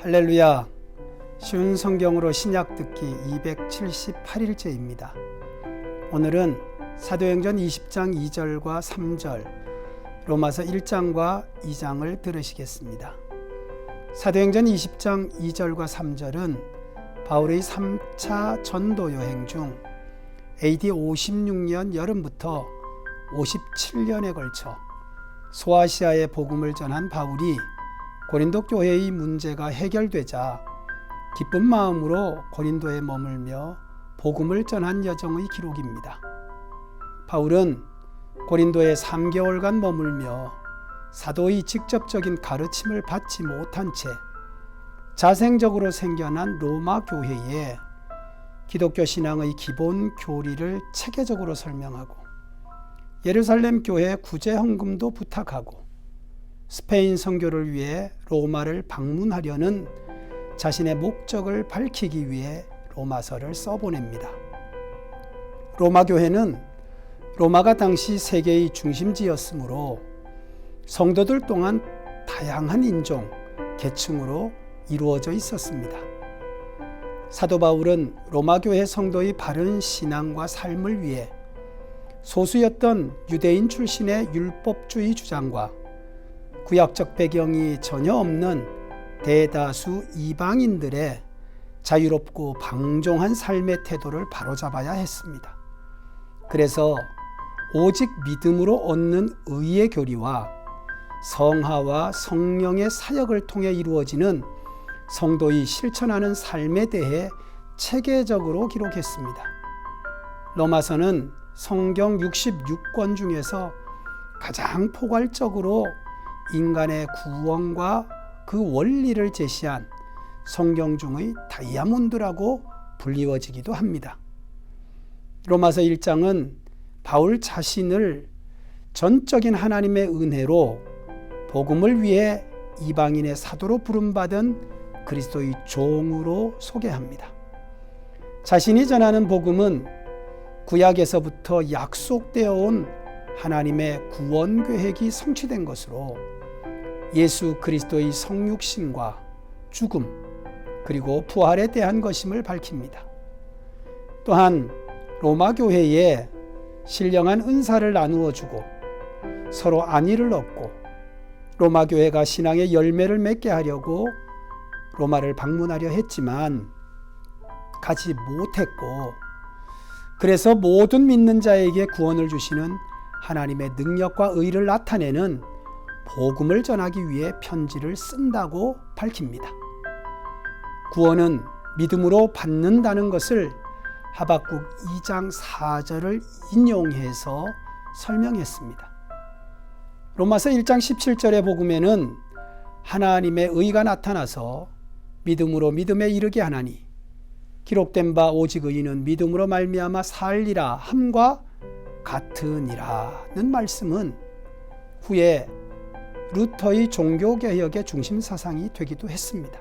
할렐루야. 쉬운 성경으로 신약 듣기 278일째입니다. 오늘은 사도행전 20장 2절과 3절, 로마서 1장과 2장을 들으시겠습니다. 사도행전 20장 2절과 3절은 바울의 3차 전도 여행 중 AD 56년 여름부터 57년에 걸쳐 소아시아에 복음을 전한 바울이 고린도 교회의 문제가 해결되자 기쁜 마음으로 고린도에 머물며 복음을 전한 여정의 기록입니다. 바울은 고린도에 3개월간 머물며 사도의 직접적인 가르침을 받지 못한 채 자생적으로 생겨난 로마 교회에 기독교 신앙의 기본 교리를 체계적으로 설명하고 예루살렘 교회 구제 헌금도 부탁하고 스페인 선교를 위해 로마를 방문하려는 자신의 목적을 밝히기 위해 로마서를 써보냅니다. 로마 교회는 로마가 당시 세계의 중심지였으므로 성도들 또한 다양한 인종, 계층으로 이루어져 있었습니다. 사도 바울은 로마 교회 성도의 바른 신앙과 삶을 위해 소수였던 유대인 출신의 율법주의 주장과 구약적 배경이 전혀 없는 대다수 이방인들의 자유롭고 방종한 삶의 태도를 바로잡아야 했습니다. 그래서 오직 믿음으로 얻는 의의 교리와 성화와 성령의 사역을 통해 이루어지는 성도의 실천하는 삶에 대해 체계적으로 기록했습니다. 로마서는 성경 66권 중에서 가장 포괄적으로 인간의 구원과 그 원리를 제시한 성경 중의 다이아몬드라고 불리워지기도 합니다. 로마서 1장은 바울 자신을 전적인 하나님의 은혜로 복음을 위해 이방인의 사도로 부름받은 그리스도의 종으로 소개합니다. 자신이 전하는 복음은 구약에서부터 약속되어 온 하나님의 구원 계획이 성취된 것으로 예수 그리스도의 성육신과 죽음 그리고 부활에 대한 것임을 밝힙니다. 또한 로마 교회에 신령한 은사를 나누어 주고 서로 안위를 얻고 로마 교회가 신앙의 열매를 맺게 하려고 로마를 방문하려 했지만 가지 못했고, 그래서 모든 믿는 자에게 구원을 주시는 하나님의 능력과 의를 나타내는 복음을 전하기 위해 편지를 쓴다고 밝힙니다. 구원은 믿음으로 받는다는 것을 하박국 2장 4절을 인용해서 설명했습니다. 로마서 1장 17절의 복음에는 하나님의 의가 나타나서 믿음으로 믿음에 이르게 하나니 기록된 바 오직 의인은 믿음으로 말미암아 살리라 함과 같으니라는 말씀은 후에 루터의 종교개혁의 중심 사상이 되기도 했습니다.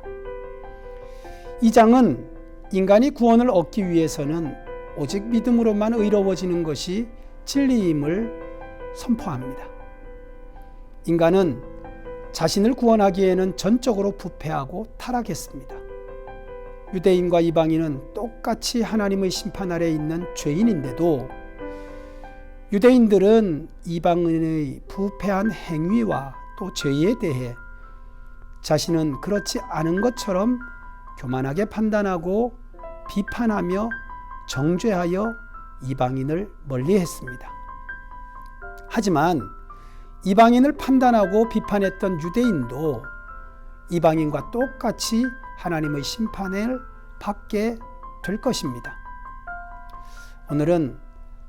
이 장은 인간이 구원을 얻기 위해서는 오직 믿음으로만 의로워지는 것이 진리임을 선포합니다. 인간은 자신을 구원하기에는 전적으로 부패하고 타락했습니다. 유대인과 이방인은 똑같이 하나님의 심판 아래 있는 죄인인데도 유대인들은 이방인의 부패한 행위와 또 죄에 대해 자신은 그렇지 않은 것처럼 교만하게 판단하고 비판하며 정죄하여 이방인을 멀리했습니다. 하지만 이방인을 판단하고 비판했던 유대인도 이방인과 똑같이 하나님의 심판을 받게 될 것입니다. 오늘은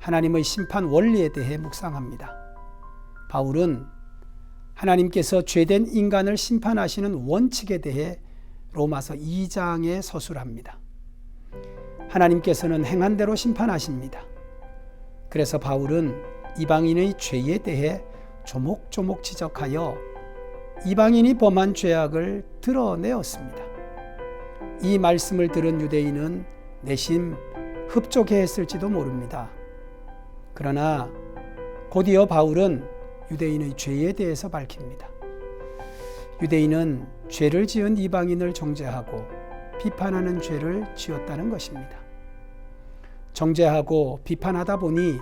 하나님의 심판 원리에 대해 묵상합니다. 바울은 하나님께서 죄된 인간을 심판하시는 원칙에 대해 로마서 2장에 서술합니다. 하나님께서는 행한 대로 심판하십니다. 그래서 바울은 이방인의 죄에 대해 조목조목 지적하여 이방인이 범한 죄악을 드러내었습니다. 이 말씀을 들은 유대인은 내심 흡족해했을지도 모릅니다. 그러나 곧이어 바울은 유대인의 죄에 대해서 밝힙니다. 유대인은 죄를 지은 이방인을 정죄하고 비판하는 죄를 지었다는 것입니다. 정죄하고 비판하다 보니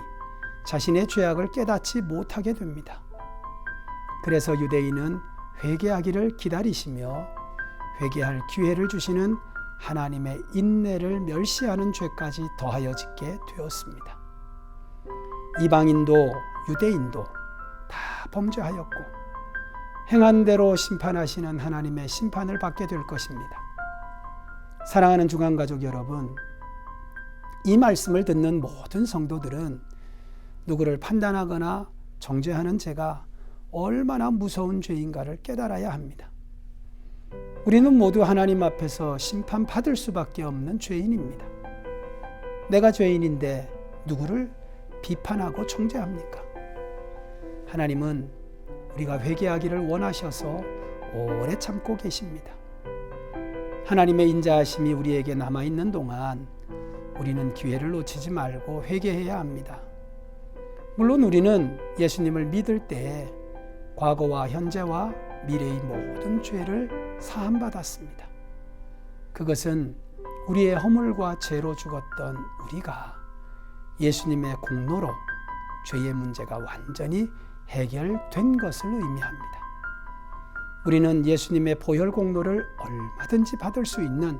자신의 죄악을 깨닫지 못하게 됩니다. 그래서 유대인은 회개하기를 기다리시며 회개할 기회를 주시는 하나님의 인내를 멸시하는 죄까지 더하여 짓게 되었습니다. 이방인도 유대인도 다 범죄하였고 행한 대로 심판하시는 하나님의 심판을 받게 될 것입니다. 사랑하는 중앙가족 여러분, 이 말씀을 듣는 모든 성도들은 누구를 판단하거나 정죄하는 죄가 얼마나 무서운 죄인가를 깨달아야 합니다. 우리는 모두 하나님 앞에서 심판받을 수밖에 없는 죄인입니다. 내가 죄인인데 누구를 비판하고 정죄합니까? 하나님은 우리가 회개하기를 원하셔서 오래 참고 계십니다. 하나님의 인자하심이 우리에게 남아있는 동안 우리는 기회를 놓치지 말고 회개해야 합니다. 물론 우리는 예수님을 믿을 때에 과거와 현재와 미래의 모든 죄를 사함받았습니다. 그것은 우리의 허물과 죄로 죽었던 우리가 예수님의 공로로 죄의 문제가 완전히 해결된 것을 의미합니다. 우리는 예수님의 보혈 공로를 얼마든지 받을 수 있는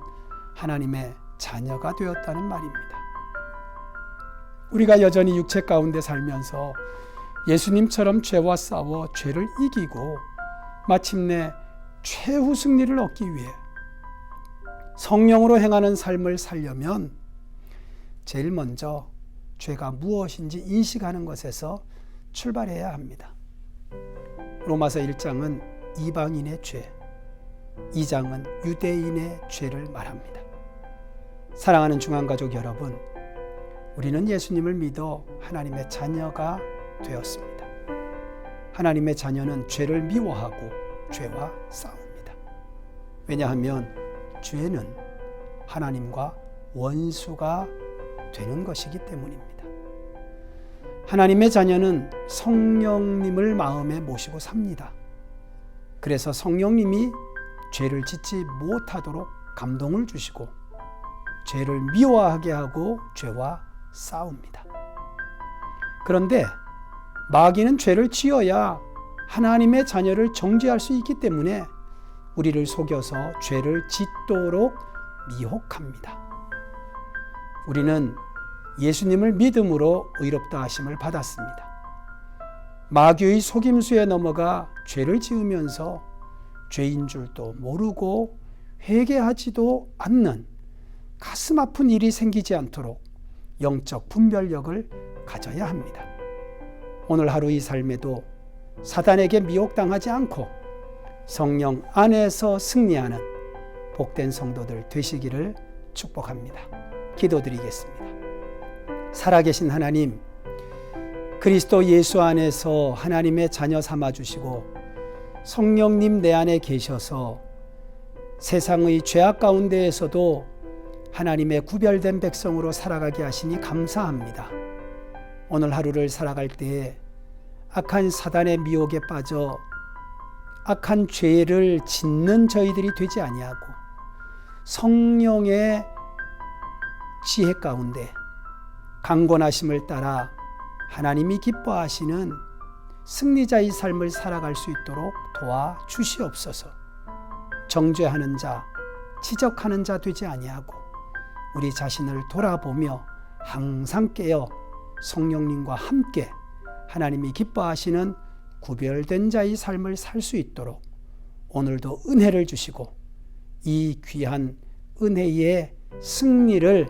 하나님의 자녀가 되었다는 말입니다. 우리가 여전히 육체 가운데 살면서 예수님처럼 죄와 싸워 죄를 이기고 마침내 최후 승리를 얻기 위해 성령으로 행하는 삶을 살려면 제일 먼저 죄가 무엇인지 인식하는 것에서 출발해야 합니다. 로마서 1장은 이방인의 죄, 2장은 유대인의 죄를 말합니다. 사랑하는 중앙가족 여러분, 우리는 예수님을 믿어 하나님의 자녀가 되었습니다. 하나님의 자녀는 죄를 미워하고 죄와 싸웁니다. 왜냐하면 죄는 하나님과 원수가 되는 것이기 때문입니다. 하나님의 자녀는 성령님을 마음에 모시고 삽니다. 그래서 성령님이 죄를 짓지 못하도록 감동을 주시고 죄를 미워하게 하고 죄와 싸웁니다. 그런데 마귀는 죄를 지어야 하나님의 자녀를 정죄할 수 있기 때문에 우리를 속여서 죄를 짓도록 미혹합니다. 우리는 예수님을 믿음으로 의롭다 하심을 받았습니다. 마귀의 속임수에 넘어가 죄를 지으면서 죄인 줄도 모르고 회개하지도 않는 가슴 아픈 일이 생기지 않도록 영적 분별력을 가져야 합니다. 오늘 하루 이 삶에도 사단에게 미혹당하지 않고 성령 안에서 승리하는 복된 성도들 되시기를 축복합니다. 기도드리겠습니다. 살아계신 하나님, 그리스도 예수 안에서 하나님의 자녀 삼아주시고 성령님 내 안에 계셔서 세상의 죄악 가운데에서도 하나님의 구별된 백성으로 살아가게 하시니 감사합니다. 오늘 하루를 살아갈 때에 악한 사단의 미혹에 빠져 악한 죄를 짓는 저희들이 되지 아니하고 성령의 지혜 가운데 강권하심을 따라 하나님이 기뻐하시는 승리자의 삶을 살아갈 수 있도록 도와주시옵소서. 정죄하는 자, 지적하는 자 되지 아니하고 우리 자신을 돌아보며 항상 깨어 성령님과 함께 하나님이 기뻐하시는 구별된 자의 삶을 살 수 있도록 오늘도 은혜를 주시고 이 귀한 은혜의 승리를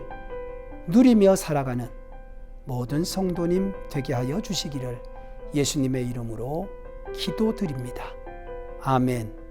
누리며 살아가는 모든 성도님 되게 하여 주시기를 예수님의 이름으로 기도드립니다. 아멘.